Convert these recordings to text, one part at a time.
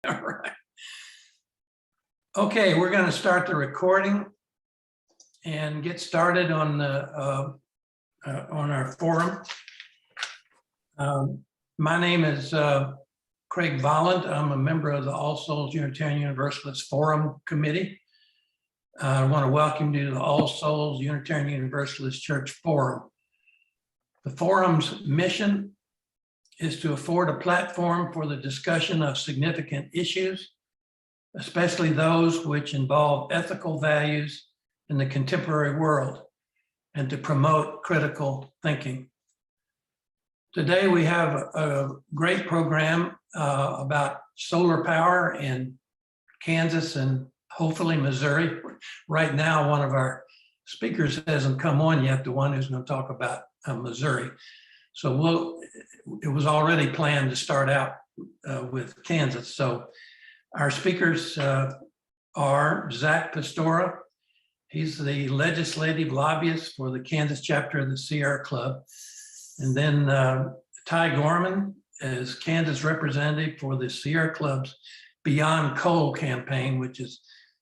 All right. Okay, we're going to start the recording and get started on the on our forum. My name is Craig Volland. I'm a member of the All Souls Unitarian Universalist Forum Committee. I want to welcome you to the All Souls Unitarian Universalist Church Forum. The forum's mission is to afford a platform for the discussion of significant issues, especially those which involve ethical values in the contemporary world, and to promote critical thinking. Today we have a great program about solar power in Kansas and hopefully Missouri. Right now, one of our speakers hasn't come on yet, the one who's going to talk about Missouri. So it was already planned to start out with Kansas. So our speakers are Zack Pistora. He's the legislative lobbyist for the Kansas chapter of the Sierra Club. And then Ty Gorman is Kansas representative for the Sierra Club's Beyond Coal campaign, which is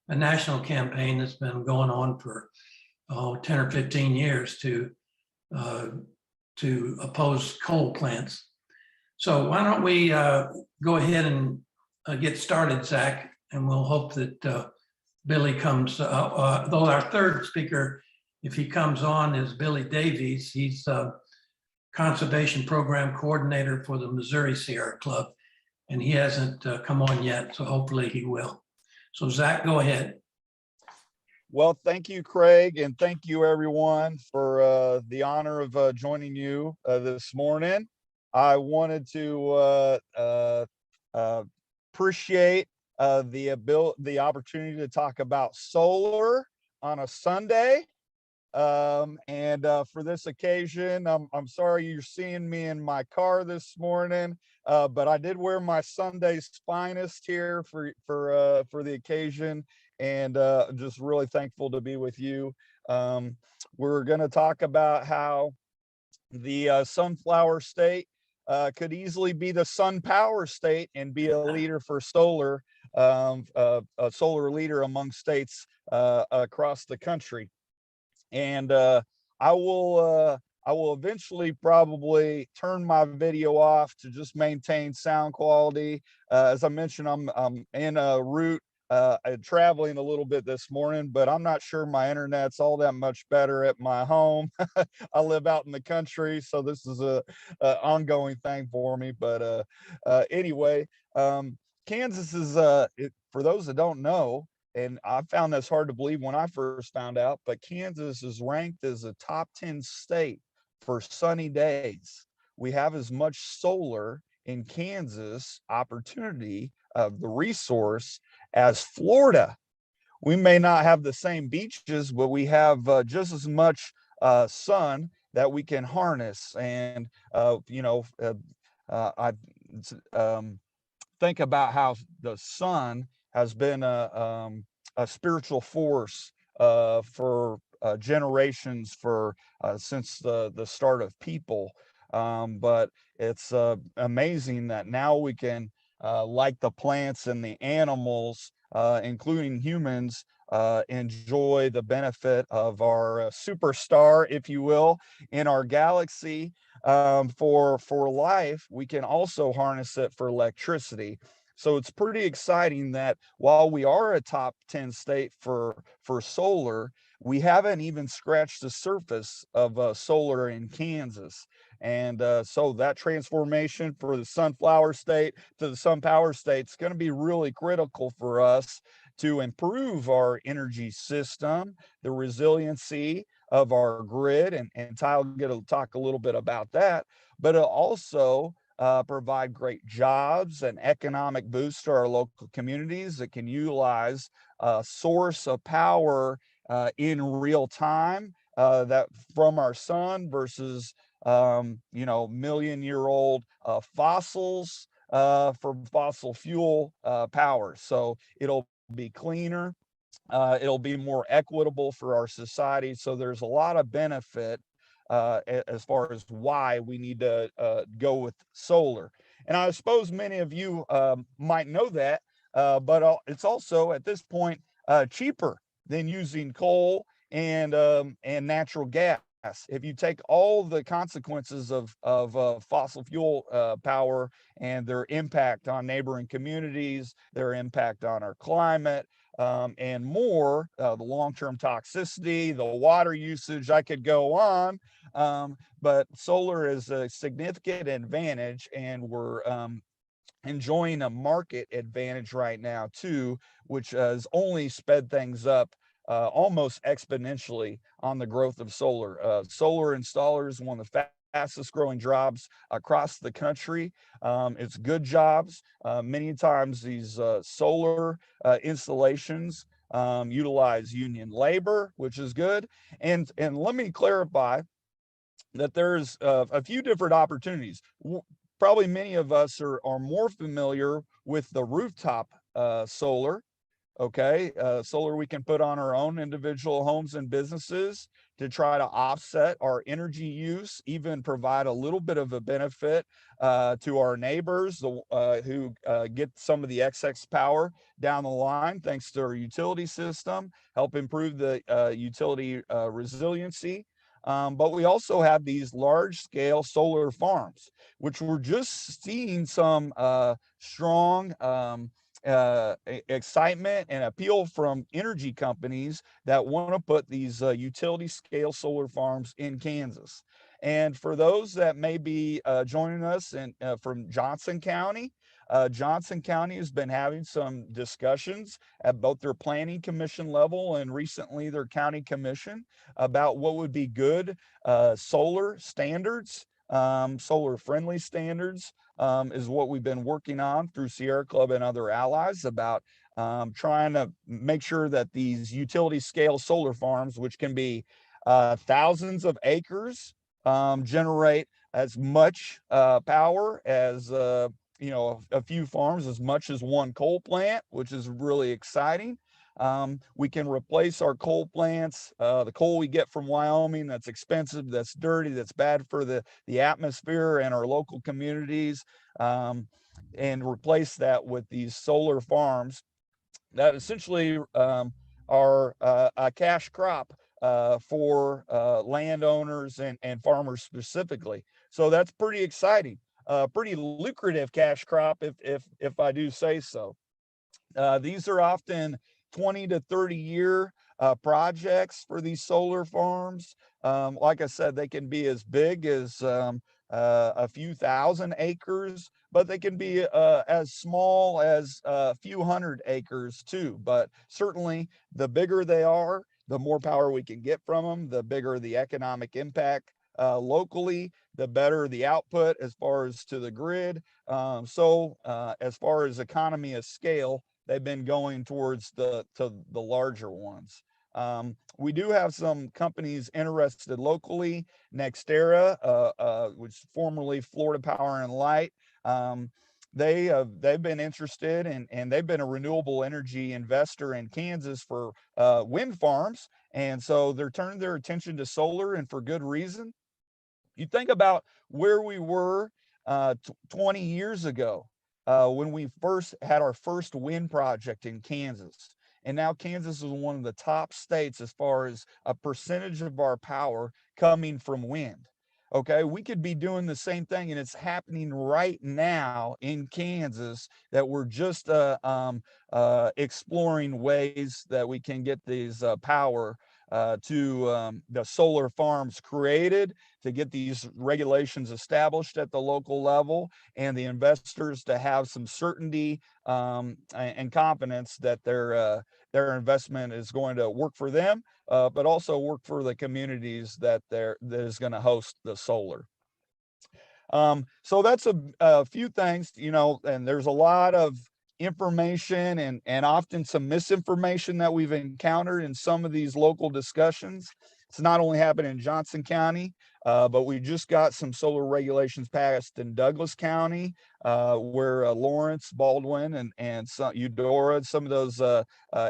a national campaign that's been going on for 10 or 15 years to oppose coal plants. So why don't we go ahead and get started, Zack, and we'll hope that Billy comes, though our third speaker, if he comes on, is Billy Davies. He's Conservation Program Coordinator for the Missouri Sierra Club, and he hasn't come on yet, so hopefully he will. So Zack, go ahead. Well, thank you, Craig, and thank you, everyone, for the honor of joining you this morning. I wanted to appreciate the opportunity to talk about solar on a Sunday. For this occasion, I'm sorry you're seeing me in my car this morning, but I did wear my Sunday's finest here for the occasion, and just really thankful to be with you. We're going to talk about how the sunflower state could easily be the sun power state and be a leader for solar, a solar leader among states across the country. And I will eventually probably turn my video off to just maintain sound quality. As I mentioned, I'm in a route traveling a little bit this morning, but I'm not sure my internet's all that much better at my home. I live out in the country, so this is a ongoing thing for me. But anyway, Kansas is, for those that don't know, and I found this hard to believe when I first found out, but Kansas is ranked as a top 10 state for sunny days. We have as much solar in Kansas opportunity of the resource as Florida. We may not have the same beaches, but we have just as much sun that we can harness. And, I think about how the sun has been a spiritual force for generations, since the start of people. But it's amazing that now we can, like the plants and the animals, including humans, enjoy the benefit of our superstar, if you will, in our galaxy. For life, we can also harness it for electricity. So it's pretty exciting that while we are a top 10 state for solar, we haven't even scratched the surface of solar in Kansas. And so that transformation for the sunflower state to the sun power state is going to be really critical for us to improve our energy system, the resiliency of our grid, and Ty will get to talk a little bit about that, but it'll also provide great jobs and economic boost to our local communities that can utilize a source of power in real time, that from our sun versus million-year-old fossils for fossil fuel power. So it'll be cleaner, it'll be more equitable for our society. So there's a lot of benefit as far as why we need to go with solar. And I suppose many of you might know that, but it's also at this point cheaper than using coal and natural gas. If you take all the consequences of fossil fuel power and their impact on neighboring communities, their impact on our climate, and more, the long-term toxicity, the water usage, I could go on. But solar is a significant advantage, and we're enjoying a market advantage right now too, which has only sped things up almost exponentially on the growth of solar. Solar installers, one of the fastest growing jobs across the country. It's good jobs. Many times these solar installations utilize union labor, which is good. And let me clarify that there's a few different opportunities. Probably many of us are more familiar with the rooftop solar. Okay, solar we can put on our own individual homes and businesses to try to offset our energy use, even provide a little bit of a benefit to our neighbors who get some of the excess power down the line thanks to our utility system, help improve the utility resiliency. But we also have these large scale solar farms, which we're just seeing some strong excitement and appeal from energy companies that want to put these utility scale solar farms in Kansas. And for those that may be joining us from Johnson County, Johnson County has been having some discussions at both their planning commission level and recently their county commission about what would be good solar standards, solar friendly standards is what we've been working on through Sierra Club and other allies about trying to make sure that these utility scale solar farms, which can be thousands of acres, generate as much power as a few farms, as much as one coal plant, which is really exciting. We can replace our coal plants, the coal we get from Wyoming that's expensive, that's dirty, that's bad for the atmosphere and our local communities, and replace that with these solar farms that essentially are a cash crop for landowners and farmers specifically. So that's pretty exciting, pretty lucrative cash crop if I do say so. These are often 20 to 30 year projects for these solar farms. Like I said, they can be as big as a few thousand acres, but they can be as small as a few hundred acres too. But certainly the bigger they are, the more power we can get from them, the bigger the economic impact locally, the better the output as far as to the grid. So as far as economy of scale, they've been going towards the larger ones. We do have some companies interested locally. Nextera, which is formerly Florida Power and Light, they've been interested and they've been a renewable energy investor in Kansas for wind farms, and so they're turning their attention to solar, and for good reason. You think about where we were 20 years ago when we first had our first wind project in Kansas. And now Kansas is one of the top states as far as a percentage of our power coming from wind. Okay, we could be doing the same thing, and it's happening right now in Kansas that we're just exploring ways that we can get these power to the solar farms created, to get these regulations established at the local level, and the investors to have some certainty and confidence that their investment is going to work for them, but also work for the communities that is going to host the solar. So that's a few things, and there's a lot of information and often some misinformation that we've encountered in some of these local discussions. It's not only happened in Johnson County, but we just got some solar regulations passed in Douglas County, where Lawrence, Baldwin, and Eudora, some of those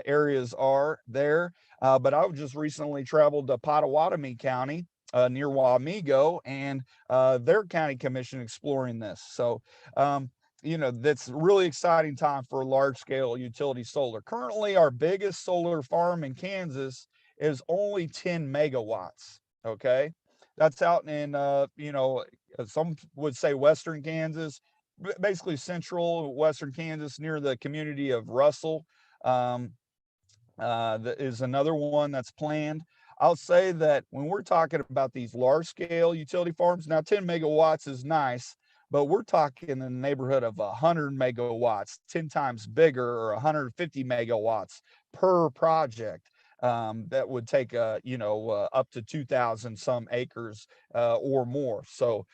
areas are there. But I just recently traveled to Pottawatomie County, near Wamego, and their county commission exploring this. So that's really exciting time for large scale utility solar. Currently, our biggest solar farm in Kansas is only 10 megawatts. Okay. That's out in, some would say Western Kansas, basically central Western Kansas near the community of Russell. Um, that is another one that's planned. I'll say that when we're talking about these large scale utility farms, now 10 megawatts is nice, but we're talking in the neighborhood of 100 megawatts, 10 times bigger, or 150 megawatts per project. That would take, up to 2,000 some acres or more. So,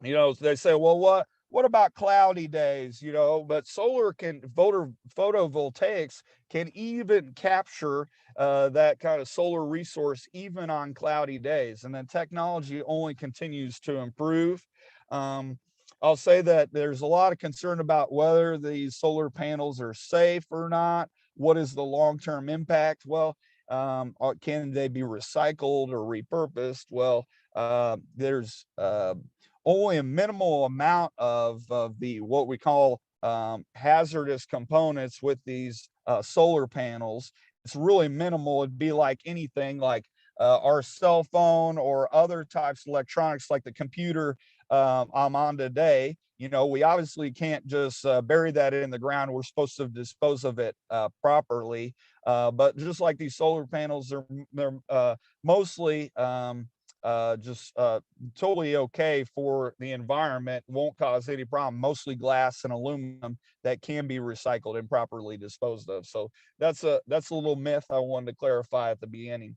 they say, well, what about cloudy days? But solar can photovoltaics can even capture that kind of solar resource even on cloudy days, and then technology only continues to improve. Um, I'll say that there's a lot of concern about whether these solar panels are safe or not. What is the long-term impact? Well, can they be recycled or repurposed? Well, there's only a minimal amount of the what we call hazardous components with these solar panels. It's really minimal. It'd be like anything like our cell phone or other types of electronics like the computer I'm on today. We obviously can't just bury that in the ground. We're supposed to dispose of it properly. But just like these solar panels, they're mostly just totally okay for the environment, won't cause any problem, mostly glass and aluminum that can be recycled and properly disposed of. So that's a little myth I wanted to clarify at the beginning.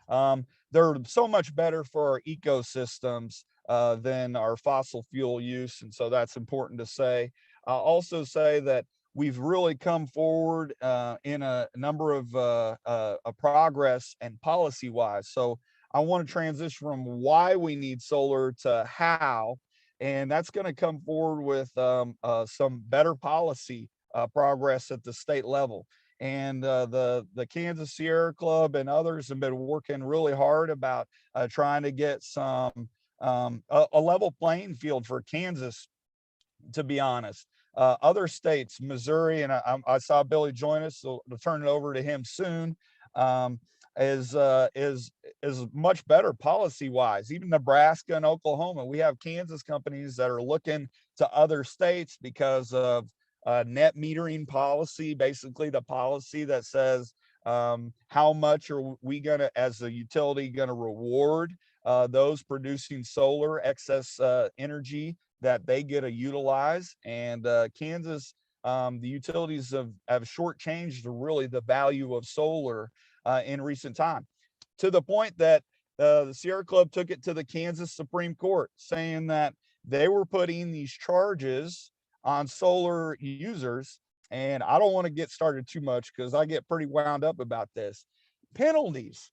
They're so much better for our ecosystems than our fossil fuel use, and so that's important to say. I'll also say that we've really come forward in a number of progress and policy wise. So I want to transition from why we need solar to how, and that's going to come forward with some better policy progress at the state level. And the Kansas Sierra Club and others have been working really hard about trying to get a level playing field for Kansas, to be honest. Other states, Missouri, and I saw Billy join us, so I'll turn it over to him soon. Um, is much better policy wise. Even Nebraska and Oklahoma, we have Kansas companies that are looking to other states because of net metering policy, basically the policy that says how much are we gonna, as a utility, gonna reward those producing solar excess energy that they get to utilize. And Kansas, the utilities have shortchanged really the value of solar in recent time, to the point that the Sierra Club took it to the Kansas Supreme Court, saying that they were putting these charges on solar users. And I don't want to get started too much because I get pretty wound up about this. Penalties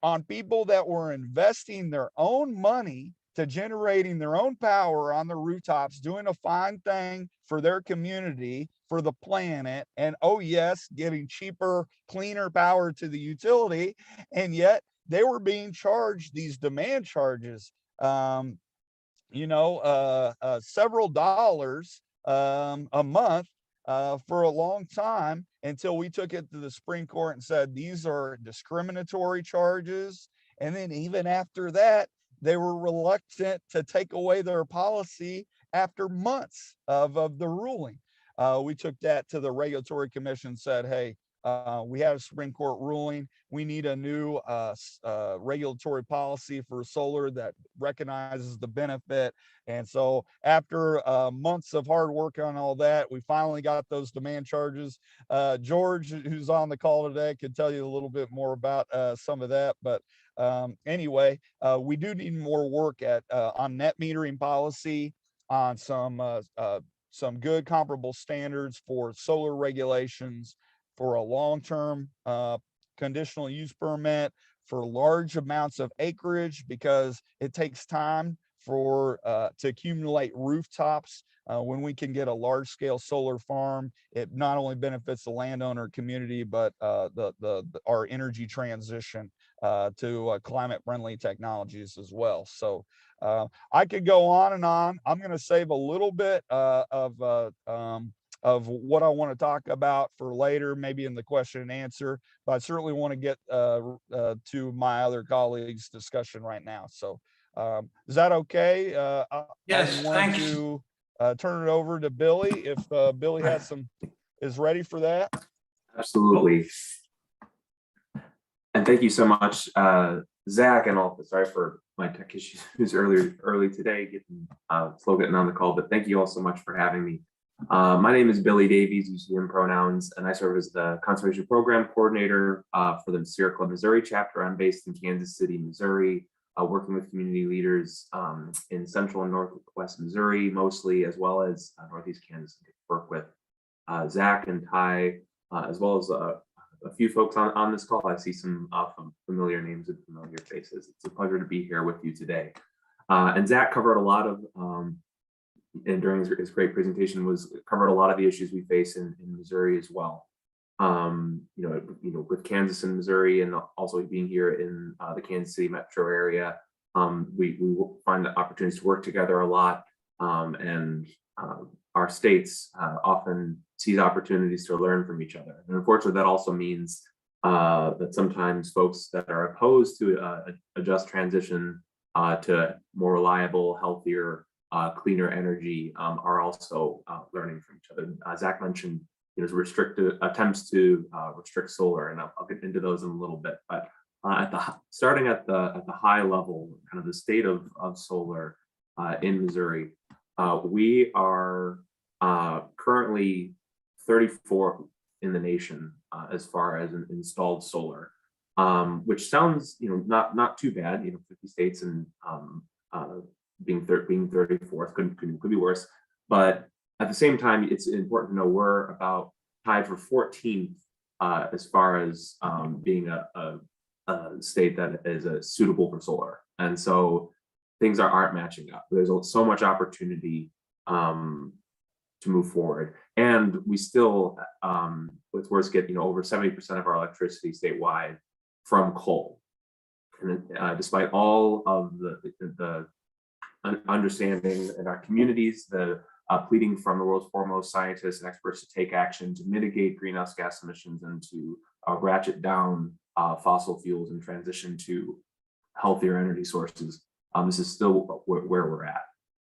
on people that were investing their own money to generating their own power on the rooftops, doing a fine thing for their community, for the planet, and oh yes, giving cheaper, cleaner power to the utility. And yet they were being charged these demand charges, several dollars a month for a long time, until we took it to the Supreme Court and said these are discriminatory charges. And then even after that, they were reluctant to take away their policy after months of the ruling. We took that to the Regulatory Commission, said, hey, we have a Supreme Court ruling. We need a new regulatory policy for solar that recognizes the benefit. And so after months of hard work on all that, we finally got those demand charges. George, who's on the call today, could tell you a little bit more about some of that. But anyway, we do need more work on net metering policy, on some good comparable standards for solar regulations, for a long-term conditional use permit for large amounts of acreage, because it takes time to accumulate rooftops. When we can get a large-scale solar farm, it not only benefits the landowner community, but our energy transition to climate-friendly technologies as well. So I could go on and on. I'm going to save a little bit of what I want to talk about for later, maybe in the question and answer, but I certainly want to get to my other colleagues' discussion right now. So is that okay? Yes, I'm going thanks. to turn it over to Billy if Billy is ready for that. Absolutely. And thank you so much, Zach, and all. Sorry for my tech issues early today, getting slow getting on the call, but thank you all so much for having me. My name is Billy Davies, use him pronouns, and I serve as the Conservation Program Coordinator for the Sierra Club Missouri chapter. I'm based in Kansas City, Missouri, working with community leaders in central and northwest Missouri mostly, as well as northeast Kansas. Work with Zach and Ty, as well as a few folks on this call. I see some familiar names and familiar faces. It's a pleasure to be here with you today. And Zach covered a lot of, and during his great presentation covered a lot of the issues we face in Missouri as well. With Kansas and Missouri, and also being here in the Kansas City metro area, we find the opportunities to work together a lot, and our states often seize opportunities to learn from each other. And unfortunately, that also means that sometimes folks that are opposed to a just transition to more reliable, healthier, cleaner energy are also learning from each other. Zach mentioned restricted attempts to restrict solar, and I'll get into those in a little bit. But starting at the high level, kind of the state of solar in Missouri, we are currently 34 in the nation as far as an installed solar, which sounds not too bad. 50 states and being 34th could be worse. But at the same time, it's important to know we're about tied for 14th as far as being a state that is suitable for solar. And so things aren't matching up. There's so much opportunity to move forward. And we still, with worse, get over 70% of our electricity statewide from coal. And despite all of the understanding in our communities, the pleading from the world's foremost scientists and experts to take action to mitigate greenhouse gas emissions and to ratchet down fossil fuels and transition to healthier energy sources, this is still where we're at.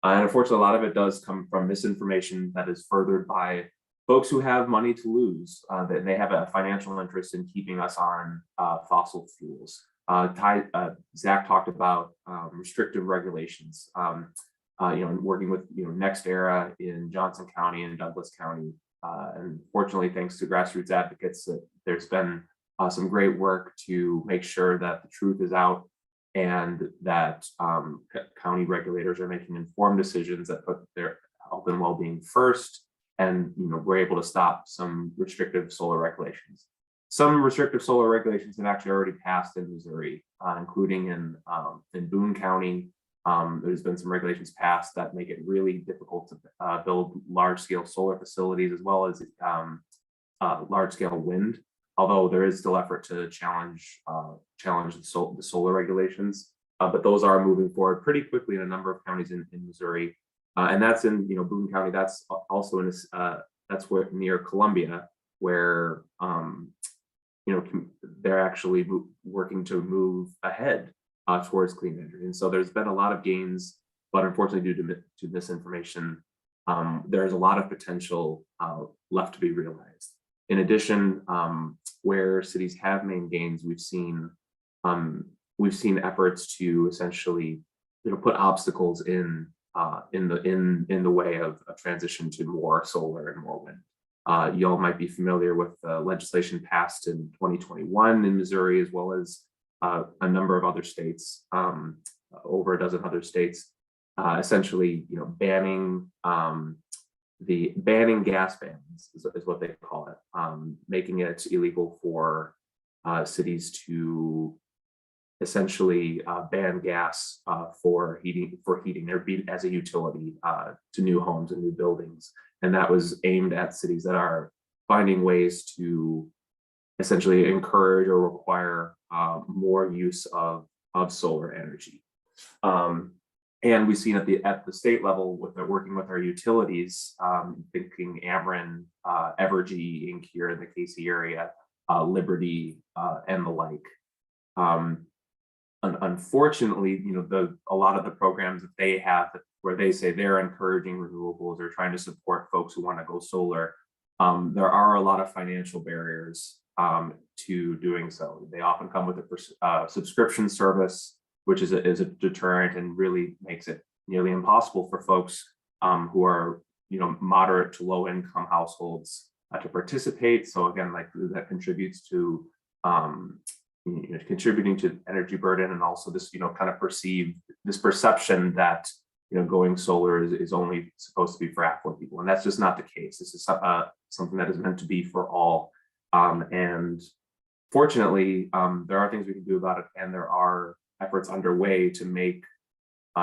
And unfortunately, a lot of it does come from misinformation that is furthered by folks who have money to lose, that they have a financial interest in keeping us on fossil fuels. Zach talked about restrictive regulations, working with NextEra in Johnson County and Douglas County. And fortunately, thanks to grassroots advocates, there's been some great work to make sure that the truth is out and that county regulators are making informed decisions that put their health and well-being first. And we're able to stop some restrictive solar regulations. Some restrictive solar regulations have actually already passed in Missouri, including in Boone County. There's been some regulations passed that make it really difficult to build large-scale solar facilities as well as large-scale wind. Although there is still effort to challenge the solar regulations, but those are moving forward pretty quickly in a number of counties in Missouri, and that's in Boone County. That's also in that's where near Columbia, where they're actually working to move ahead towards clean energy. And so there's been a lot of gains, but unfortunately, due to misinformation, there's a lot of potential left to be realized. In addition, where cities have made gains, we've seen efforts to essentially, put obstacles in the way of a transition to more solar and more wind. Y'all might be familiar with legislation passed in 2021 in Missouri, as well as a number of other states, over a dozen other states, essentially, banning gas bans is what they call it, making it illegal for cities to essentially ban gas for heating or be as a utility to new homes and new buildings. And that was aimed at cities that are finding ways to essentially encourage or require more use of solar energy. And we've seen at the state level with working with our utilities, thinking Ameren, Evergy Inc. here in the Casey area, Liberty, and the like. Unfortunately, a lot of the programs that they have where they say they're encouraging renewables or trying to support folks who want to go solar, there are a lot of financial barriers to doing so. They often come with a subscription service, which is a deterrent and really makes it nearly impossible for folks who are moderate to low income households to participate. So again, like that contributes to contributing to energy burden, and also this kind of this perception that going solar is only supposed to be for affluent people, and that's just not the case. This is something that is meant to be for all, and fortunately there are things we can do about it, and there are efforts underway to make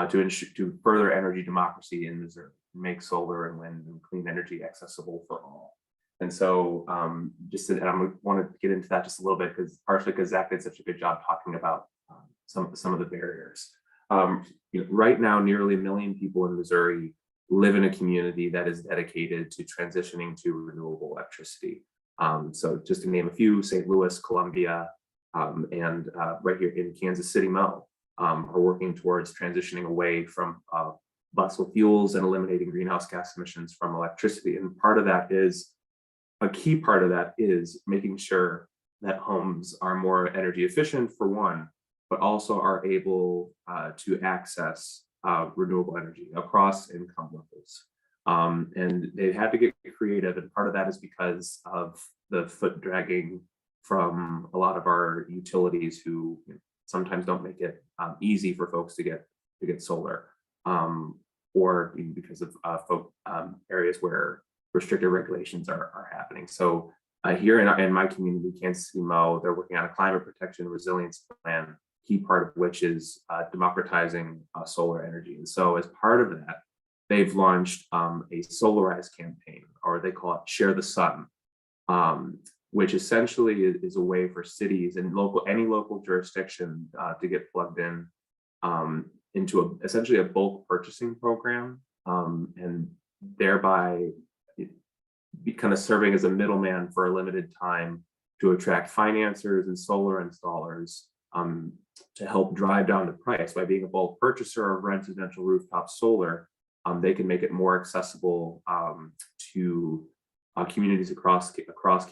to further energy democracy in Missouri, make solar and wind and clean energy accessible for all. And so and I want to get into that just a little bit, partially because Zach did such a good job talking about some of the barriers. Right now, nearly 1 million people in Missouri live in a community that is dedicated to transitioning to renewable electricity. So just to name a few: St. Louis, Columbia, and right here in Kansas City, Mo, are working towards transitioning away from fossil fuels and eliminating greenhouse gas emissions from electricity. And a key part of that is making sure that homes are more energy efficient, for one, but also are able to access renewable energy across income levels. And they had to get creative, and part of that is because of the foot dragging from a lot of our utilities, who sometimes don't make it easy for folks to get solar, or because of areas where restricted regulations are happening. So here in my community, Kansas City, Mo, they're working on a climate protection resilience plan, key part of which is democratizing solar energy. And so as part of that, they've launched a Solarize campaign, or they call it Share the Sun, which essentially is a way for cities and any local jurisdiction to get plugged in into essentially a bulk purchasing program, and thereby be kind of serving as a middleman for a limited time to attract financiers and solar installers to help drive down the price. By being a bulk purchaser of residential rooftop solar, they can make it more accessible to communities across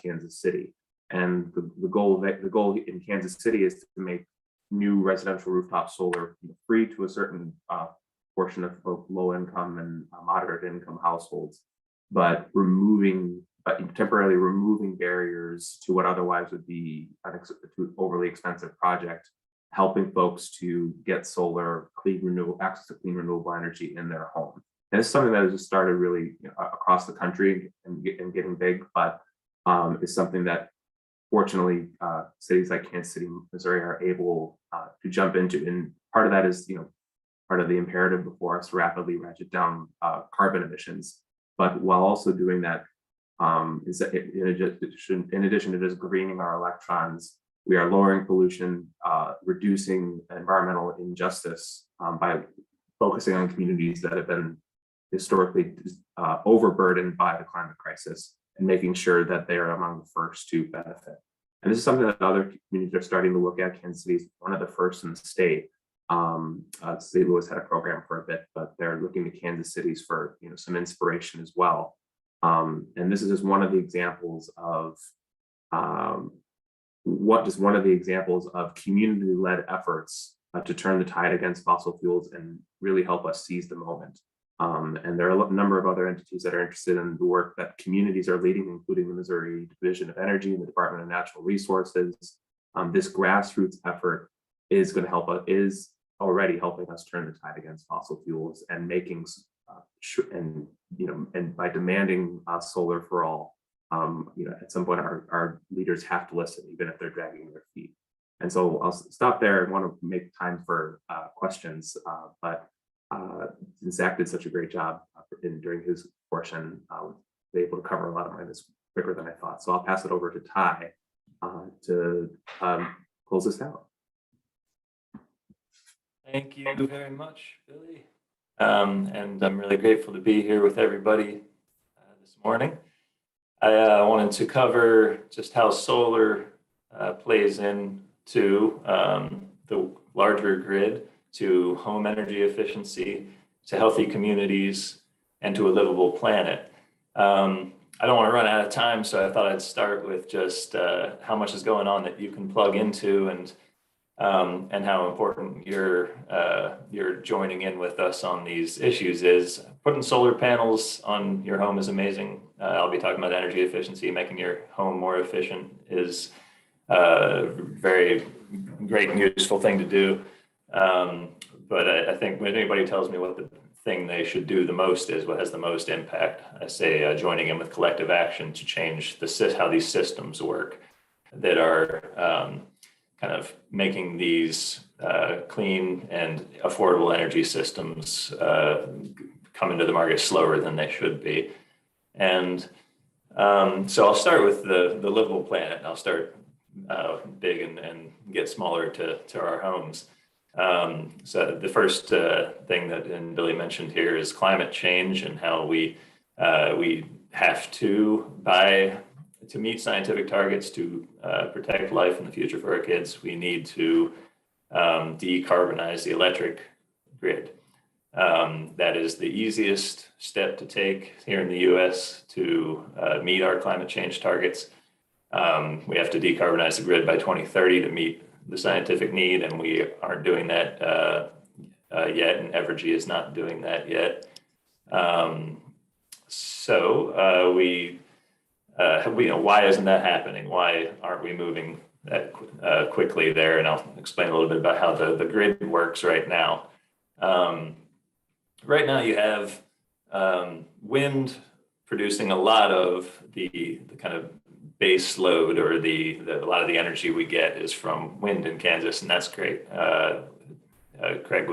Kansas City. And the goal in Kansas City is to make new residential rooftop solar free to a certain portion of both low income and moderate income households, but temporarily removing barriers to what otherwise would be an overly expensive project, helping folks to get solar, access to clean renewable energy in their home. And it's something that has just started really across the country and getting big, but it's something that fortunately cities like Kansas City, Missouri are able to jump into. And part of that is part of the imperative before us to rapidly ratchet down carbon emissions. But while also doing that, is that in addition to just greening our electrons, we are lowering pollution, reducing environmental injustice by focusing on communities that have been historically overburdened by the climate crisis, and making sure that they are among the first to benefit. And this is something that other communities are starting to look at. Kansas City is one of the first in the state. St. Louis had a program for a bit, but they're looking to Kansas City's for some inspiration as well. And this is just one of the examples of community-led efforts to turn the tide against fossil fuels and really help us seize the moment. And there are a number of other entities that are interested in the work that communities are leading, including the Missouri Division of Energy and the Department of Natural Resources. This grassroots effort is already helping us turn the tide against fossil fuels, and making and by demanding solar for all, at some point our leaders have to listen, even if they're dragging their feet. And so I'll stop there. I want to make time for questions, but since Zach did such a great job during his portion, I was able to cover a lot of mine quicker than I thought. So I'll pass it over to Ty to close this out. Thank you very much, Billy. And I'm really grateful to be here with everybody this morning. I wanted to cover just how solar plays into the larger grid, to home energy efficiency, to healthy communities, and to a livable planet. I don't want to run out of time, so I thought I'd start with just how much is going on that you can plug into, and how important you're joining in with us on these issues is. Putting solar panels on your home is amazing. I'll be talking about energy efficiency. Making your home more efficient is a very great and useful thing to do. But I think when anybody tells me what the thing they should do the most is, what has the most impact, I say joining in with collective action to change how these systems work that are kind of making these clean and affordable energy systems come into the market slower than they should be. And so I'll start with the livable planet. I'll start big and get smaller to our homes. So the first thing that Billy mentioned here is climate change, and how we have to meet scientific targets to protect life in the future for our kids. We need to decarbonize the electric grid. That is the easiest step to take here in the US to meet our climate change targets. We have to decarbonize the grid by 2030 to meet the scientific need, and we aren't doing that yet, and Evergy is not doing that yet. Why isn't that happening? Why aren't we moving that quickly there? And I'll explain a little bit about how the grid works right now. Right now you have wind producing a lot of the kind of base load, or a lot of the energy we get is from wind in Kansas, and that's great. Craig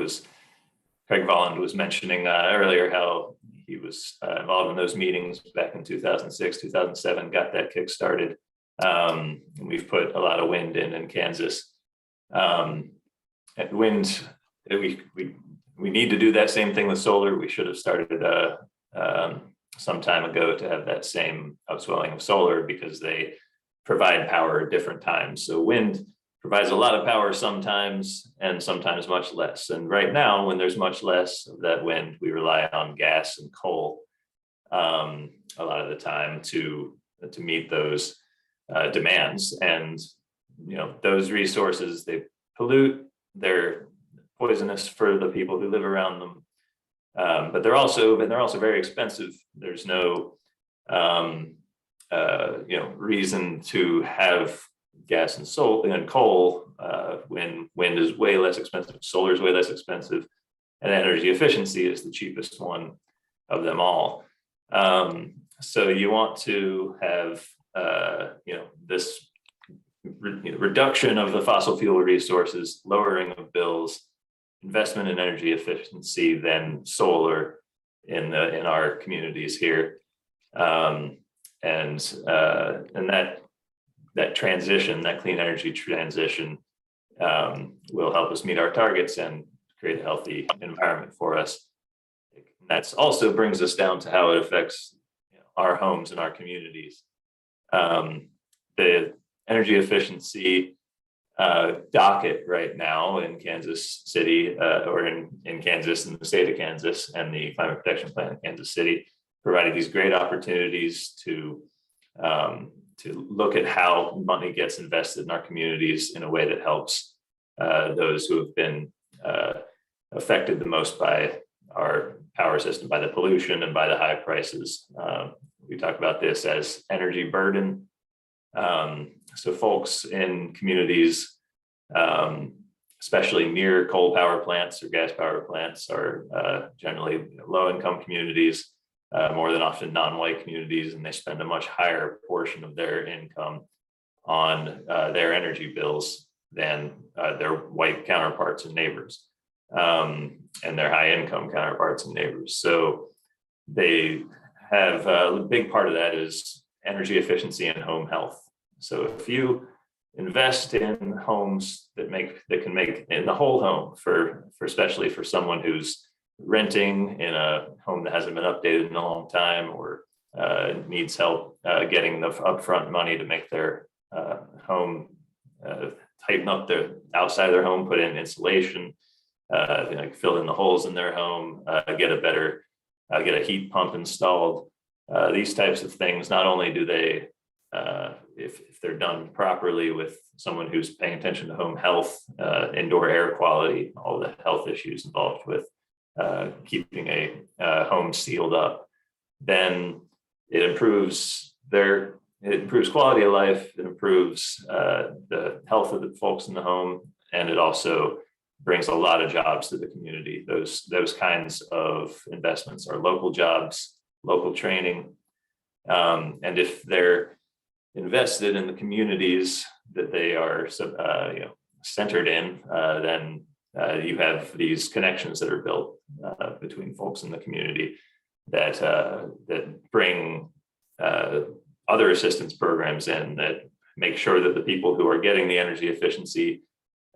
Volland was mentioning earlier how he was involved in those meetings back in 2006, 2007, got that kick started. And we've put a lot of wind in Kansas. And wind, we need to do that same thing with solar. We should have started some time ago to have that same upswelling of solar, because they provide power at different times. So wind provides a lot of power sometimes, and sometimes much less. And right now, when there's much less of that wind, we rely on gas and coal a lot of the time to meet those demands. And those resources, they pollute, they're poisonous for the people who live around them. But they're also very expensive. There's no reason to have gas and coal when wind is way less expensive, solar is way less expensive, and energy efficiency is the cheapest one of them all. So you want to have this reduction of the fossil fuel resources, lowering of bills, investment in energy efficiency, than solar in our communities here, and that transition, that clean energy transition, will help us meet our targets and create a healthy environment for us. That also brings us down to how it affects our homes and our communities. The energy efficiency docket right now in Kansas City, or in Kansas, in the state of Kansas, and the Climate Protection Plan in Kansas City, provided these great opportunities to look at how money gets invested in our communities in a way that helps those who have been affected the most by our power system, by the pollution and by the high prices. We talk about this as energy burden. So folks in communities, especially near coal power plants or gas power plants, are generally low-income communities, more than often non-white communities, and they spend a much higher portion of their income on their energy bills than their white counterparts and neighbors, and their high-income counterparts and neighbors. So they have a big part of that is energy efficiency and home health. So if you invest in homes that can make in the whole home for especially for someone who's renting in a home that hasn't been updated in a long time, or needs help getting the upfront money to make their home tighten up the outside of their home, put in insulation, like fill in the holes in their home, get a heat pump installed. These types of things, not only do they, if they're done properly with someone who's paying attention to home health, indoor air quality, all the health issues involved with keeping a home sealed up, then it improves quality of life, it improves the health of the folks in the home, and it also brings a lot of jobs to the community. Those kinds of investments are local jobs, local training, and if they're invested in the communities that they are centered in, then you have these connections that are built between folks in the community that bring other assistance programs in, that make sure that the people who are getting the energy efficiency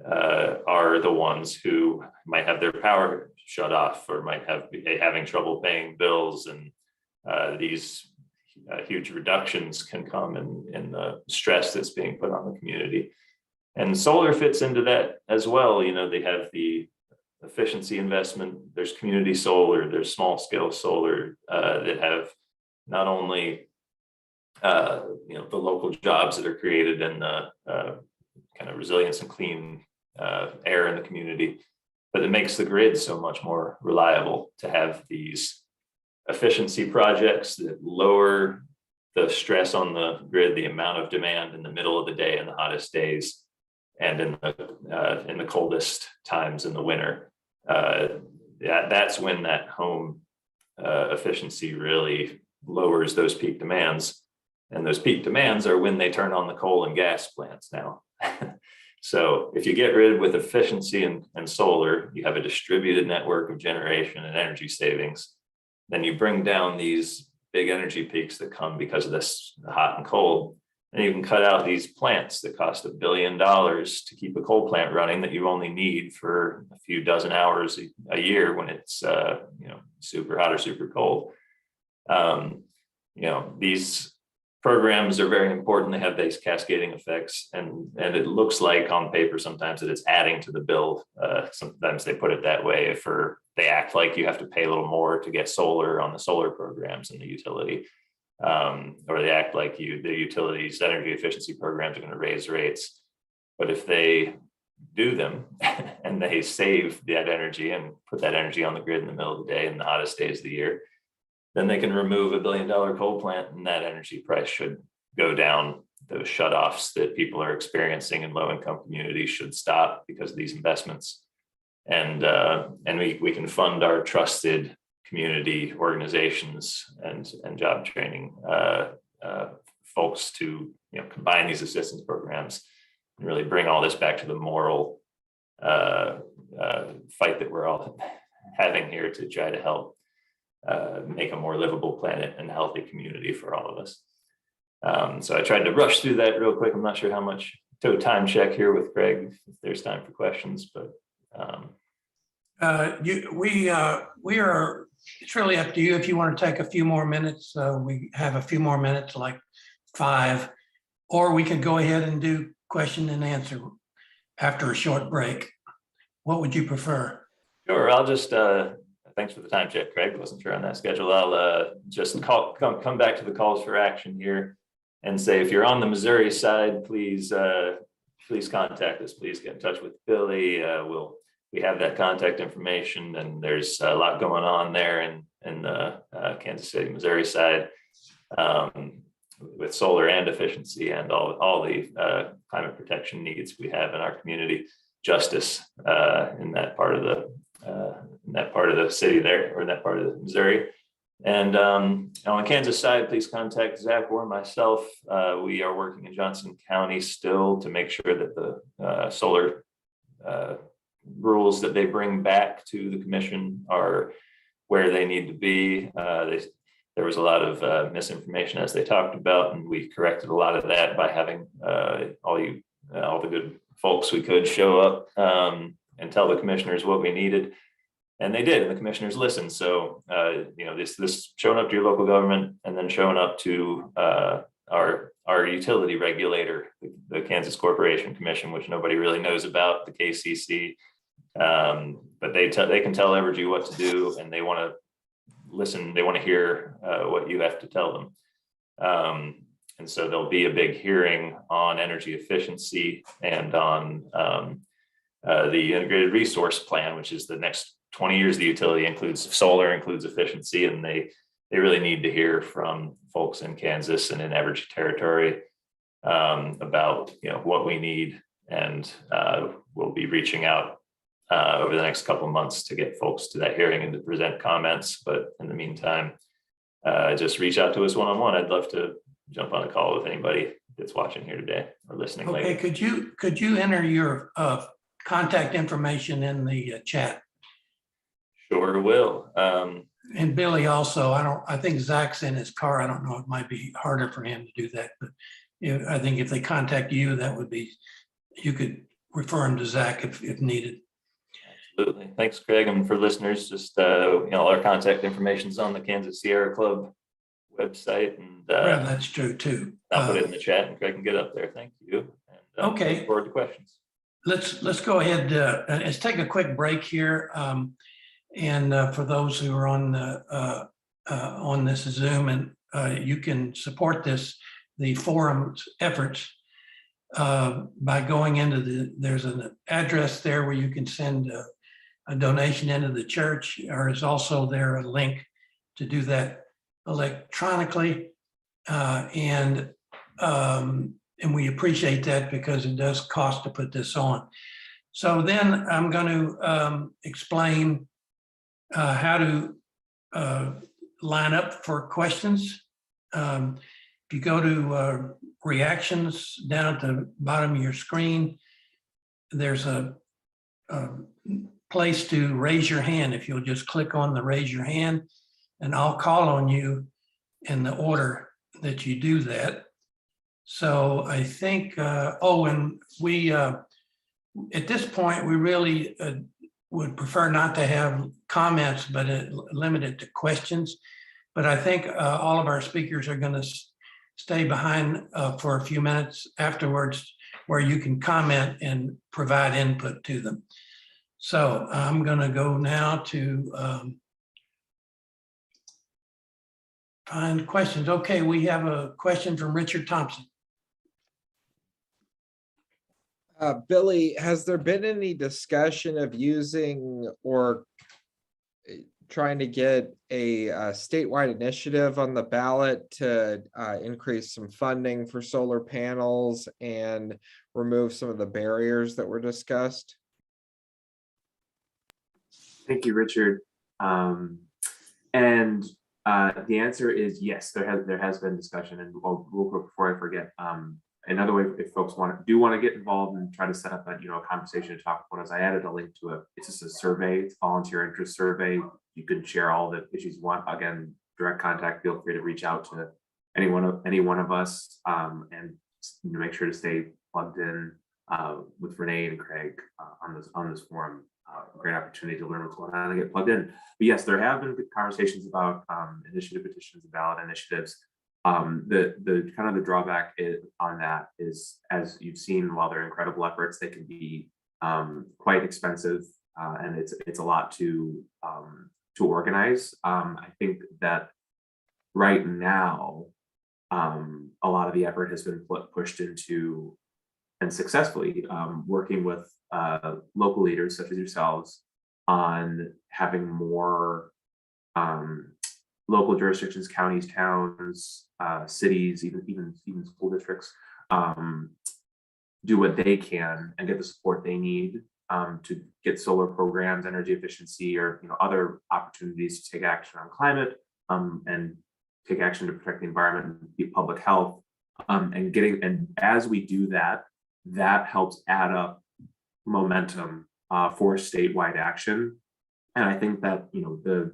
are the ones who might have their power shut off, or might be having trouble paying bills, and these huge reductions can come in the stress that's being put on the community. And solar fits into that as well. They have the efficiency investment, there's community solar, there's small scale solar that have not only the local jobs that are created and the kind of resilience and clean air in the community, but it makes the grid so much more reliable to have these efficiency projects that lower the stress on the grid, the amount of demand in the middle of the day and the hottest days, and in the coldest times in the winter. That's when that home efficiency really lowers those peak demands. And those peak demands are when they turn on the coal and gas plants now. So if you get rid with efficiency and solar, you have a distributed network of generation and energy savings. Then you bring down these big energy peaks that come because of this hot and cold. And you can cut out these plants that cost $1 billion to keep a coal plant running, that you only need for a few dozen hours a year when it's super hot or super cold. These programs are very important. They have these cascading effects, and it looks like on paper sometimes that it's adding to the bill. Sometimes they put it that way, they act like you have to pay a little more to get solar on the solar programs in the utility, or they act like the utilities energy efficiency programs are going to raise rates. But if they do them and they save that energy and put that energy on the grid in the middle of the day in the hottest days of the year, then they can remove $1 billion coal plant, and that energy price should go down. Those shutoffs that people are experiencing in low-income communities should stop because of these investments. And we can fund our trusted community organizations and job training folks to combine these assistance programs and really bring all this back to the moral fight that we're all having here to try to help make a more livable planet and a healthy community for all of us. So I tried to rush through that real quick. I'm not sure how much time check here with Craig, if there's time for questions, but we are, it's really up to you if you want to take a few more minutes. We have a few more minutes, like 5, or we can go ahead and do question and answer after a short break. What would you prefer? Sure, I'll just thanks for the time check, Craig. Wasn't sure on that schedule. I'll just come back to the calls for action here and say, if you're on the Missouri side, please contact us. Please get in touch with Billy. We have that contact information, and there's a lot going on there in the Kansas City, Missouri side with solar and efficiency and all the climate protection needs we have in our community. Justice in that part of the city there, or in that part of Missouri. And on the Kansas side, please contact Zach or myself. We are working in Johnson County still to make sure that the solar rules that they bring back to the commission are where they need to be. There was a lot of misinformation, as they talked about, and we corrected a lot of that by having all you all the good folks we could show up and tell the commissioners what we needed. And they did, and the commissioners listened. So, this showing up to your local government and then showing up to our utility regulator, the Kansas Corporation Commission, which nobody really knows about, the KCC. But they can tell Evergy what to do, and they want to listen. They want to hear what you have to tell them. And so there'll be a big hearing on energy efficiency and on the integrated resource plan, which is the next 20 years. The utility includes solar, includes efficiency, and they really need to hear from folks in Kansas and in Evergy territory about what we need. And we'll be reaching out over the next couple of months to get folks to that hearing and to present comments. But in the meantime, just reach out to us one-on-one. I'd love to jump on a call with anybody that's watching here today or listening Okay, later. could you enter your contact information in the chat? Sure will. And Billy also, I think Zach's in his car. I don't know, it might be harder for him to do that, but I think if they contact you, you could refer him to Zach if needed. Absolutely. Thanks, Craig. And for listeners, just our contact information is on the Kansas Sierra Club website, and Well, that's true too. I'll put it in the chat and Craig can get up there. Thank you. And, Okay. Look forward to questions. Let's go ahead. Let's take a quick break here. And for those who are on this Zoom, and you can support the forum's efforts by going into there's an address there where you can send a donation into the church, or is also there a link to do that electronically. And we appreciate that because it does cost to put this on. So then I'm going to explain how to line up for questions. If you go to reactions down at the bottom of your screen, there's a place to raise your hand. If you'll just click on the raise your hand, and I'll call on you in the order that you do that. So I think, and we, at this point, we really would prefer not to have comments, but limit it to questions. But I think all of our speakers are going to stay behind for a few minutes afterwards, where you can comment and provide input to them. So I'm going to go now to find questions. Okay, we have a question from Richard Thompson. Billy, has there been any discussion of using or trying to get a statewide initiative on the ballot to increase some funding for solar panels and remove some of the barriers that were discussed? Thank you, Richard. And the answer is yes, there has been discussion. And real quick before I forget, another way, if folks want to get involved and try to set up a conversation to talk about us, I added a link to it. It's just a survey, it's a volunteer interest survey. You can share all the issues you want. Again, direct contact. Feel free to reach out to any one of us, and make sure to stay plugged in with Renee and Craig on this forum. Great opportunity to learn what's going on and get plugged in. But yes, there have been conversations about initiative petitions and ballot initiatives. The kind of the drawback on that is, as you've seen, while they're incredible efforts, they can be quite expensive, and it's a lot to organize. I think that right now, a lot of the effort has been pushed into, and successfully, working with local leaders such as yourselves on having more local jurisdictions, counties, towns, cities, even school districts, do what they can and get the support they need to get solar programs, energy efficiency, or other opportunities to take action on climate and take action to protect the environment and public health. And as we do that, that helps add up momentum for statewide action. And I think that the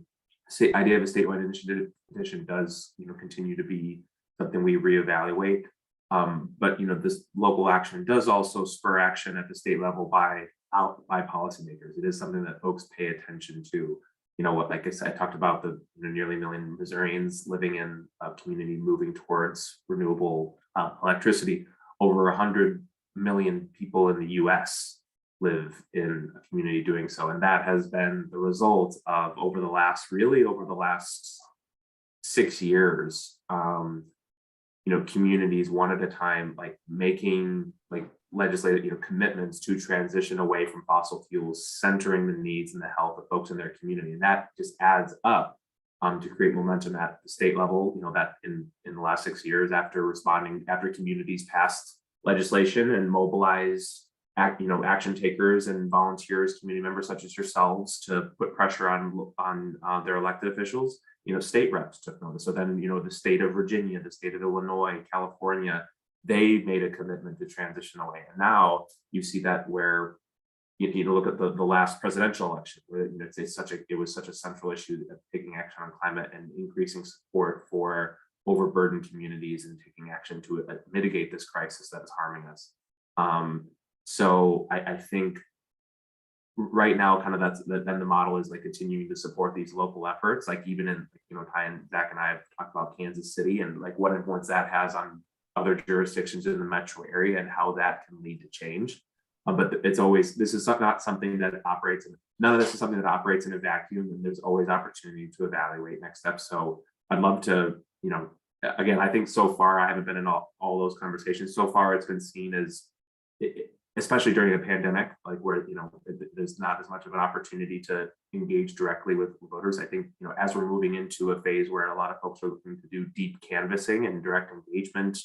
idea of a statewide initiative petition does continue to be something we reevaluate. But this local action does also spur action at the state level by policymakers. It is something that folks pay attention to. Like I said, I talked about the nearly 1 million Missourians living in a community moving towards renewable electricity. Over 100 million people in the US live in a community doing so. And that has been the result of over the last 6 years, communities one at a time, making legislative, commitments to transition away from fossil fuels, centering the needs and the health of folks in their community. And that just adds up to create momentum at the state level, that in the last 6 years after communities passed legislation and mobilize action takers and volunteers, community members such as yourselves, to put pressure on their elected officials. State reps took notice. So then, the state of Virginia, the state of Illinois, California, they made a commitment to transition away. And now you see that where you look at the last presidential election, where it was such a central issue of taking action on climate and increasing support for overburdened communities and taking action to mitigate this crisis that is harming us. So I think right now, kind of then the model is continuing to support these local efforts, even in Ty and Zach and I have talked about Kansas City and what influence that has on other jurisdictions in the metro area and how that can lead to change. But this is not something that operates in, none of this is something that operates in a vacuum, and there's always opportunity to evaluate next steps. So I'd love to, again, I think so far I haven't been in all those conversations. So far it's been seen as, especially during a pandemic, where there's not as much of an opportunity to engage directly with voters. I think as we're moving into a phase where a lot of folks are looking to do deep canvassing and direct engagement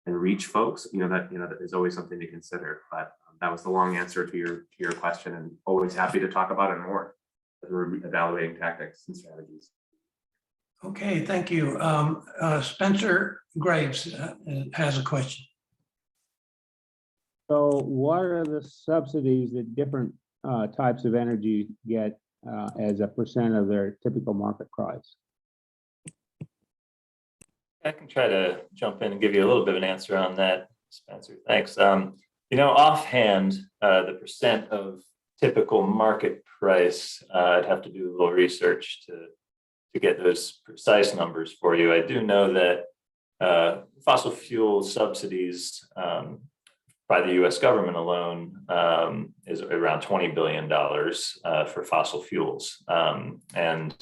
and reach folks, that is always something to consider. But that was the long answer to your question, and always happy to talk about it more as we're evaluating tactics and strategies. Okay, thank you. Spencer Graves has a question. So what are the subsidies that different types of energy get as a percent of their typical market price? I can try to jump in and give you a little bit of an answer on that, Spencer. Thanks. Offhand, the percent of typical market price, I'd have to do a little research to get those precise numbers for you. I do know that fossil fuel subsidies by the US government alone is around $20 billion for fossil fuels. And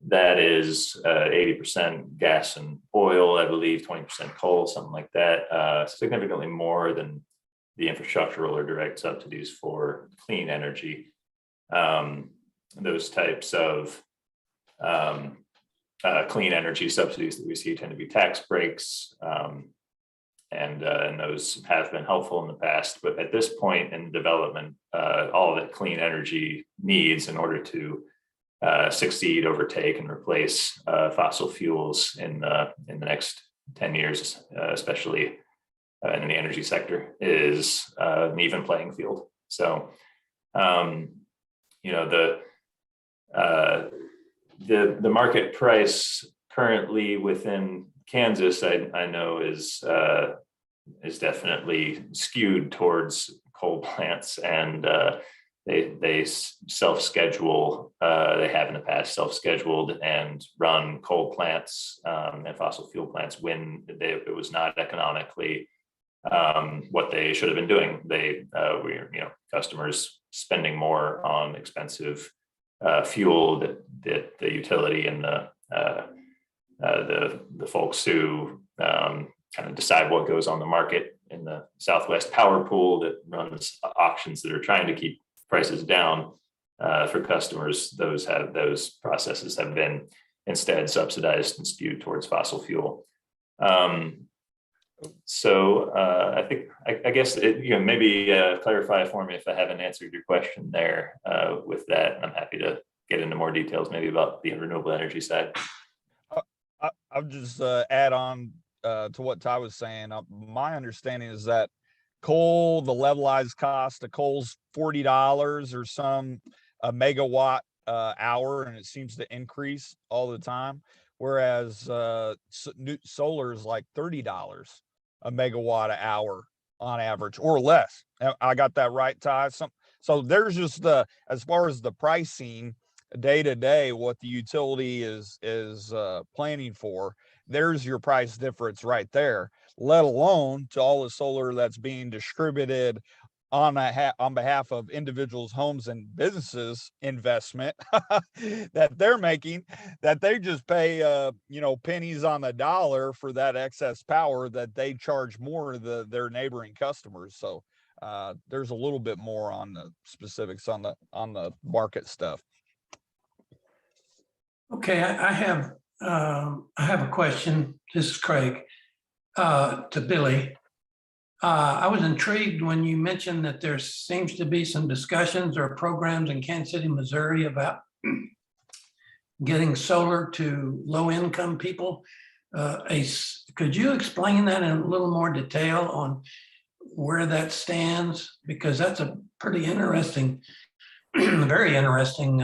that is 80% gas and oil, I believe, 20% coal, something like that, significantly more than the infrastructural or direct subsidies for clean energy. Those types of clean energy subsidies that we see tend to be tax breaks, and those have been helpful in the past. But at this point in development, all that clean energy needs in order to succeed, overtake, and replace fossil fuels in the next 10 years, especially in the energy sector, is an even playing field. So, the market price currently within Kansas, I know is definitely skewed towards coal plants, and they self-schedule. They have in the past self-scheduled and run coal plants and fossil fuel plants when it was not economically what they should have been doing. Customers spending more on expensive fuel that the utility and the folks who kind of decide what goes on the market in the Southwest Power Pool that runs auctions that are trying to keep prices down for customers. Those processes have been instead subsidized and skewed towards fossil fuel. So I guess maybe clarify for me if I haven't answered your question there with that. I'm happy to get into more details maybe about the renewable energy side. I'll just add on to what Ty was saying. My understanding is that coal, the levelized cost of coal's $40 or some a megawatt hour, and it seems to increase all the time. Whereas solar is like $30 a megawatt an hour on average, or less. I got that right, Ty? So there's just as far as the pricing day to day, what the utility is planning for, there's your price difference right there, let alone to all the solar that's being distributed on behalf of individuals, homes, and businesses investment that they're making, that they just pay pennies on the dollar for that excess power that they charge more their neighboring customers. So there's a little bit more on the specifics on the market stuff. Okay, I have a question. This is Craig, to Billy. I was intrigued when you mentioned that there seems to be some discussions or programs in Kansas City, Missouri about getting solar to low-income people. Could you explain that in a little more detail on where that stands? Because that's a pretty interesting, very interesting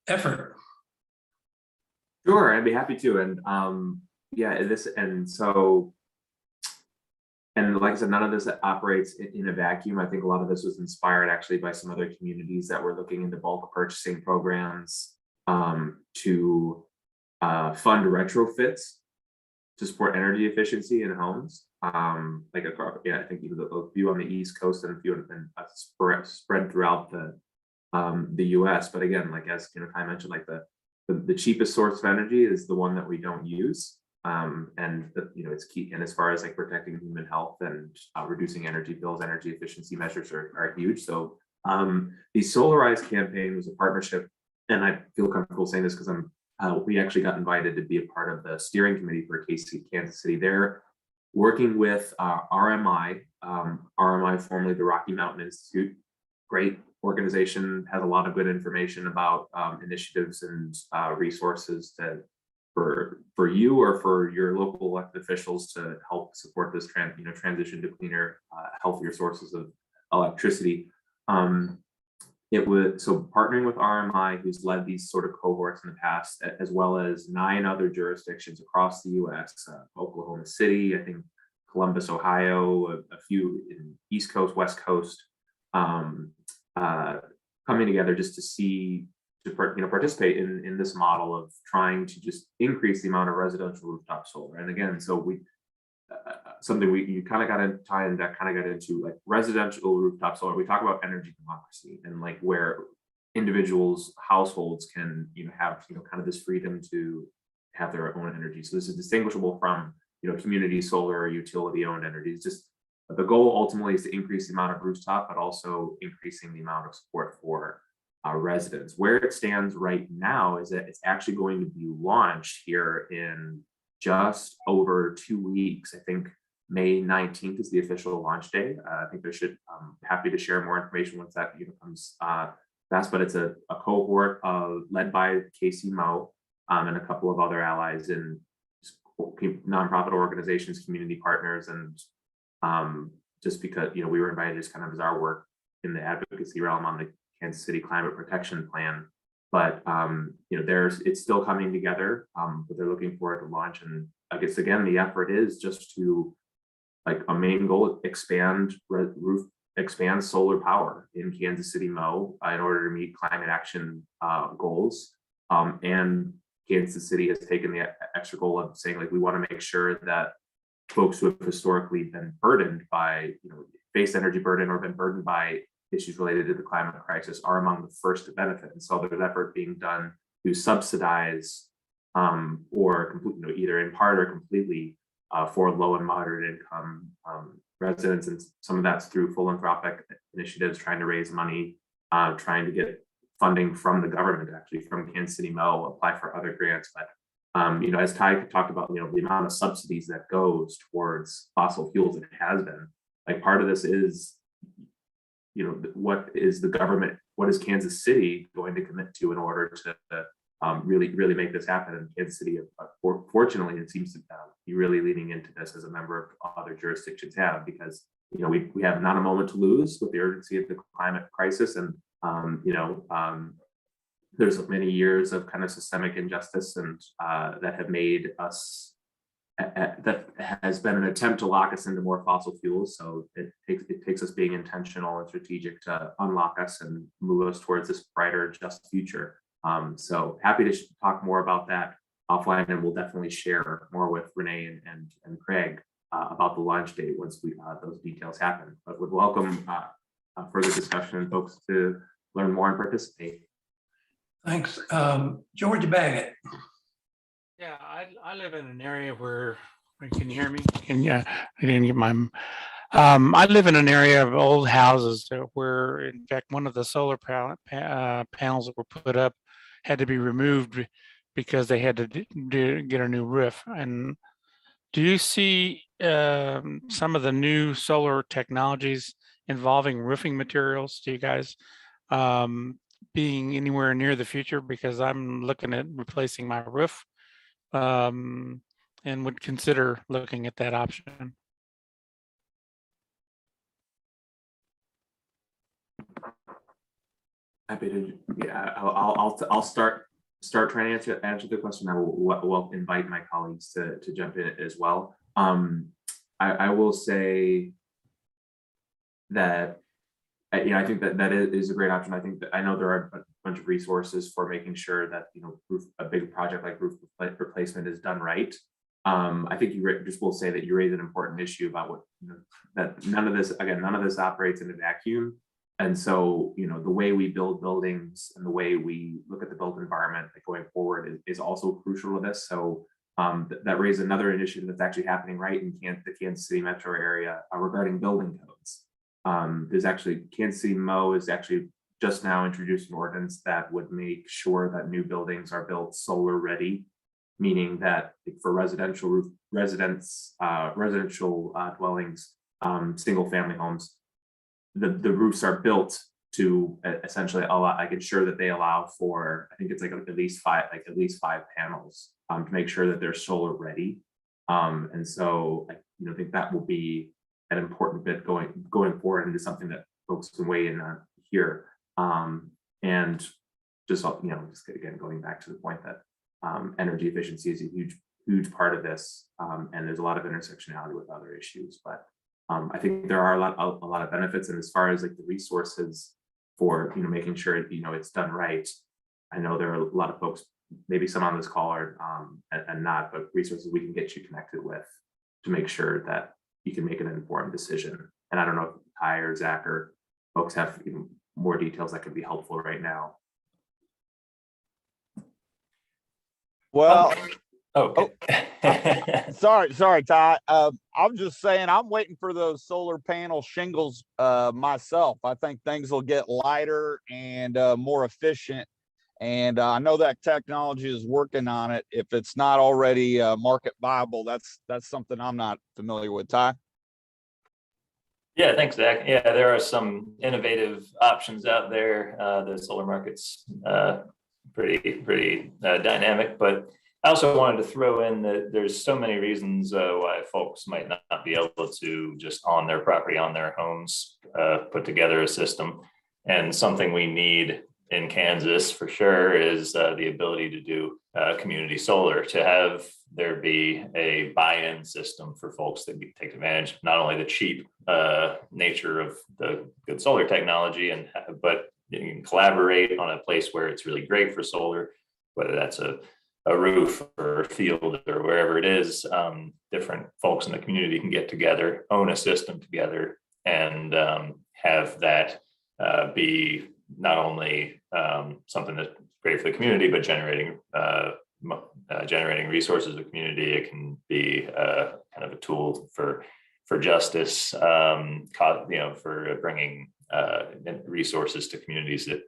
effort. Sure, I'd be happy to. And and like I said, none of this operates in a vacuum. I think a lot of this was inspired actually by some other communities that were looking into bulk purchasing programs to fund retrofits to support energy efficiency in homes. I think a few on the East Coast and a few spread throughout the U.S. But again, like as Ty mentioned, like the cheapest source of energy is the one that we don't use. It's key. And as far as like protecting human health and reducing energy bills, energy efficiency measures are huge. So the Solarize campaign was a partnership, and I feel comfortable saying this because we actually got invited to be a part of the steering committee for Kansas City. They're working with RMI, formerly the Rocky Mountain Institute, great organization, has a lot of good information about initiatives and resources for you or for your local elected officials to help support this transition to cleaner, healthier sources of electricity. Partnering with RMI, who's led these sort of cohorts in the past, as well as 9 other jurisdictions across the U.S., Oklahoma City, I think Columbus, Ohio, a few in East Coast, West Coast, coming together just to participate in this model of trying to just increase the amount of residential rooftop solar. And again, so something you kind of got to tie in that kind of got into like residential rooftop solar. We talk about energy democracy and like where individuals, households can have kind of this freedom to have their own energy. So this is distinguishable from community solar or utility owned energy. It's just the goal ultimately is to increase the amount of rooftop, but also increasing the amount of support for residents. Where it stands right now is that it's actually going to be launched here in just over 2 weeks. I think May 19th is the official launch day. I think happy to share more information once that comes fast, but it's a cohort led by KCMO and a couple of other allies and nonprofit organizations, community partners, and just because we were invited as kind of as our work in the advocacy realm on the Kansas City Climate Protection Plan, but it's still coming together, but they're looking forward to launch. And I guess again, the effort is just to like a main goal, expand solar power in Kansas City Mo in order to meet climate action goals. And Kansas City has taken the extra goal of saying like we want to make sure that folks who have historically been burdened by faced energy burden or been burdened by issues related to the climate crisis are among the first to benefit. And so there's effort being done to subsidize or either in part or completely for low and moderate income residents. And some of that's through philanthropic initiatives, trying to raise money, trying to get funding from the government, actually from Kansas City Mo, apply for other grants. But as Ty talked about, the amount of subsidies that goes towards fossil fuels, it has been like part of this is what is the government, what is Kansas City going to commit to in order to really make this happen? And Kansas City, fortunately, it seems to be really leaning into this as a member of other jurisdictions have, because we have not a moment to lose with the urgency of the climate crisis, and there's many years of kind of systemic injustice and that have made us that has been an attempt to lock us into more fossil fuels. So it takes us being intentional and strategic to unlock us and move us towards this brighter, just future. So happy to talk more about that offline, and we'll definitely share more with Renee and Craig about the launch date once those details happen. But would welcome further discussion and folks to learn more and participate. Thanks. George Baggett. Yeah, I live in an area where, can you hear me? I didn't get my, I live in an area of old houses where, in fact, one of the solar panels that were put up had to be removed because they had to get a new roof. And do you see some of the new solar technologies involving roofing materials, do you guys, being anywhere near the future? Because I'm looking at replacing my roof. And would consider looking at that option. Happy to, yeah. I'll start trying to answer the question. I will invite my colleagues to jump in as well. I will say that I think that is a great option. I think that I know there are a bunch of resources for making sure that a big project like roof replacement is done right. I think you just will say that you raise an important issue about what that none of this operates in a vacuum, and so the way we build buildings and the way we look at the built environment going forward is also crucial to this. So that raised another initiative that's actually happening right in the Kansas City metro area regarding building codes. There's actually Kansas City Mo is actually just now introduced an ordinance that would make sure that new buildings are built solar ready, meaning that for residential dwellings, single family homes, the roofs are built to essentially ensure that they allow for, I think it's like at least five panels to make sure that they're solar ready. And so I think that will be an important bit going forward into something that folks can weigh in on here. And just again, going back to the point that energy efficiency is a huge part of this, and there's a lot of intersectionality with other issues. But I think there are a lot of benefits, and as far as like the resources for making sure it's done right, I know there are a lot of folks, maybe some on this call are and not, but resources we can get you connected with to make sure that you can make an informed decision. And I don't know if Ty or Zach or folks have more details that could be helpful right now. Well, Okay. sorry, Ty. I'm just saying I'm waiting for those solar panel shingles myself. I think things will get lighter and more efficient. And I know that technology is working on it. If it's not already market viable, that's something I'm not familiar with. Ty? Yeah, thanks, Zach. Yeah, there are some innovative options out there. The solar market's pretty dynamic, but I also wanted to throw in that there's so many reasons why folks might not be able to just on their property, on their homes, put together a system. And something we need in Kansas for sure is the ability to do community solar, to have there be a buy-in system for folks that take advantage, not only the cheap nature of the good solar technology, but you can collaborate on a place where it's really great for solar, whether that's a roof or a field or wherever it is. Different folks in the community can get together, own a system together, and have that be not only something that's great for the community, but generating resources of the community. It can be kind of a tool for justice, for bringing resources to communities that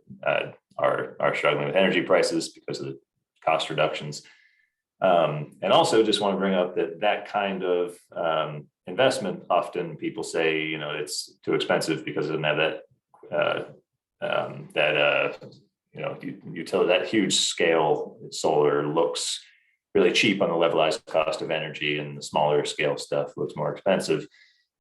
are struggling with energy prices because of the cost reductions. And also just want to bring up that kind of investment, often people say, it's too expensive because it doesn't have utility. That huge scale solar looks really cheap on the levelized cost of energy, and the smaller scale stuff looks more expensive.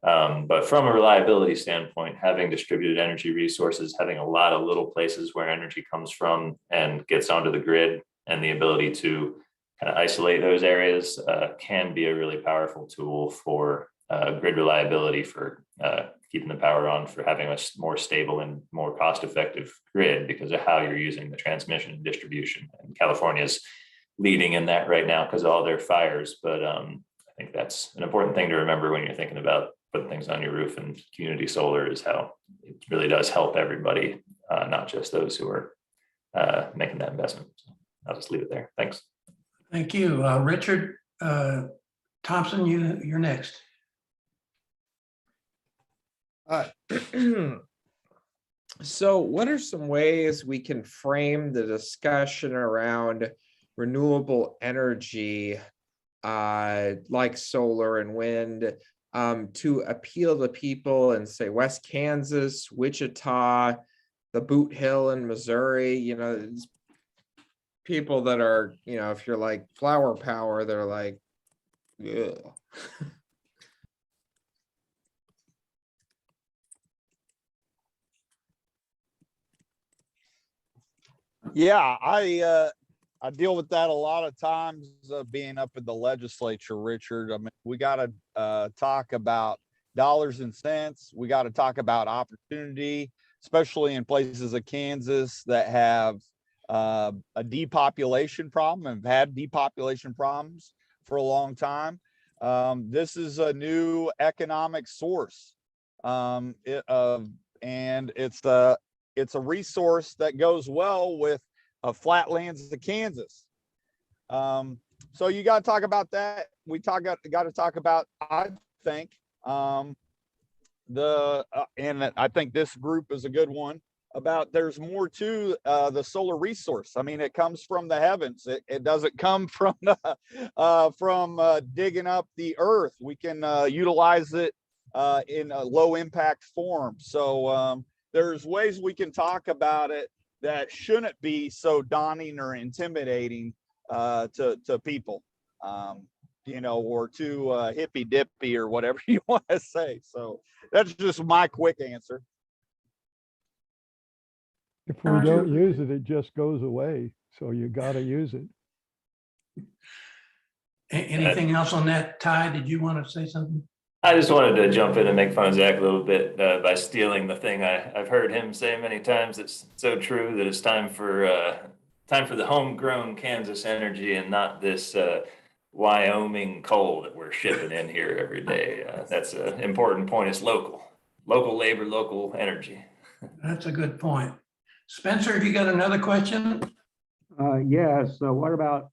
But from a reliability standpoint, having distributed energy resources, having a lot of little places where energy comes from and gets onto the grid, and the ability to kind of isolate those areas can be a really powerful tool for grid reliability, for keeping the power on, for having a more stable and more cost-effective grid because of how you're using the transmission and distribution. And California's leading in that right now because of all their fires. But I think that's an important thing to remember when you're thinking about putting things on your roof, and community solar is how it really does help everybody, not just those who are making that investment. So I'll just leave it there. Thanks. Thank you. Richard Thompson, you're next. So what are some ways we can frame the discussion around renewable energy, like solar and wind, to appeal to people in, say, West Kansas, Wichita, the Boot Hill in Missouri? You know, it's people that are, you know, if you're like flower power, they're like, yeah. Yeah, I deal with that a lot of times, being up in the legislature, Richard. I mean, we got to talk about dollars and cents. We got to talk about opportunity, especially in places of Kansas that have a depopulation problem and have had depopulation problems for a long time. This is a new economic source, and it's a resource that goes well with flatlands of Kansas. So you got to talk about that. We got to talk about, I think, and I think this group is a good one, about there's more to the solar resource. I mean, it comes from the heavens. It doesn't come from digging up the earth. We can utilize it in a low impact form. So there's ways we can talk about it that shouldn't be so daunting or intimidating to people, you know, or too hippy dippy or whatever you want to say. So that's just my quick answer. If we don't use it, it just goes away. So you got to use it. Anything else on that, Ty? Did you want to say something? I just wanted to jump in and make fun of Zach a little bit by stealing the thing I've heard him say many times. It's so true that it's time for the homegrown Kansas energy and not this Wyoming coal that we're shipping in here every day. That's an important point. It's local labor, local energy. That's a good point. Spencer, have you got another question? Yes. So what about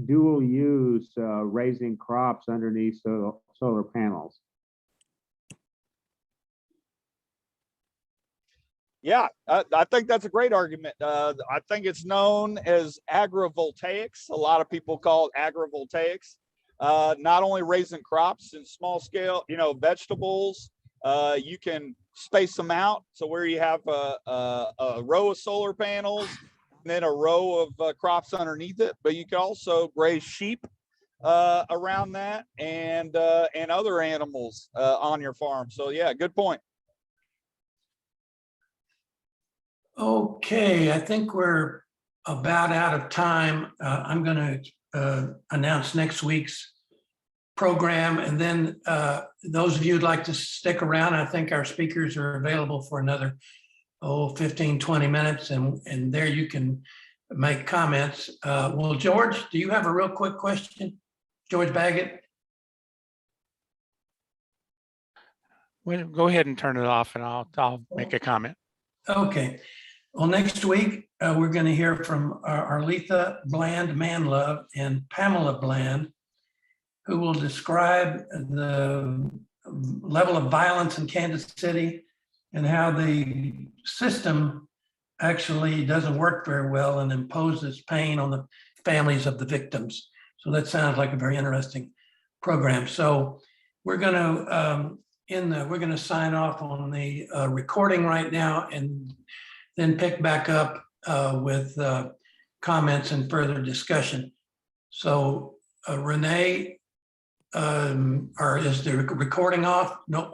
dual use, raising crops underneath solar panels? Yeah, I think that's a great argument. I think it's known as agrivoltaics. A lot of people call it agrivoltaics. Not only raising crops in small scale, you know, vegetables, you can space them out. So where you have a row of solar panels, and then a row of crops underneath it, but you can also raise sheep around that, and other animals on your farm. So yeah, good point. Okay, I think we're about out of time. I'm going to announce next week's program, and then those of you who'd like to stick around, I think our speakers are available for another 15, 20 minutes, and there you can make comments. Well, George, do you have a real quick question? George Baggett? Well, go ahead and turn it off and I'll make a comment. Okay. Well, next week, we're going to hear from Arletha Bland-Manlove and Pamela Bland, who will describe the level of violence in Kansas City and how the system actually doesn't work very well and imposes pain on the families of the victims. So that sounds like a very interesting program. So we're going to sign off on the recording right now, and then pick back up with comments and further discussion. So Renee, is the recording off? Nope.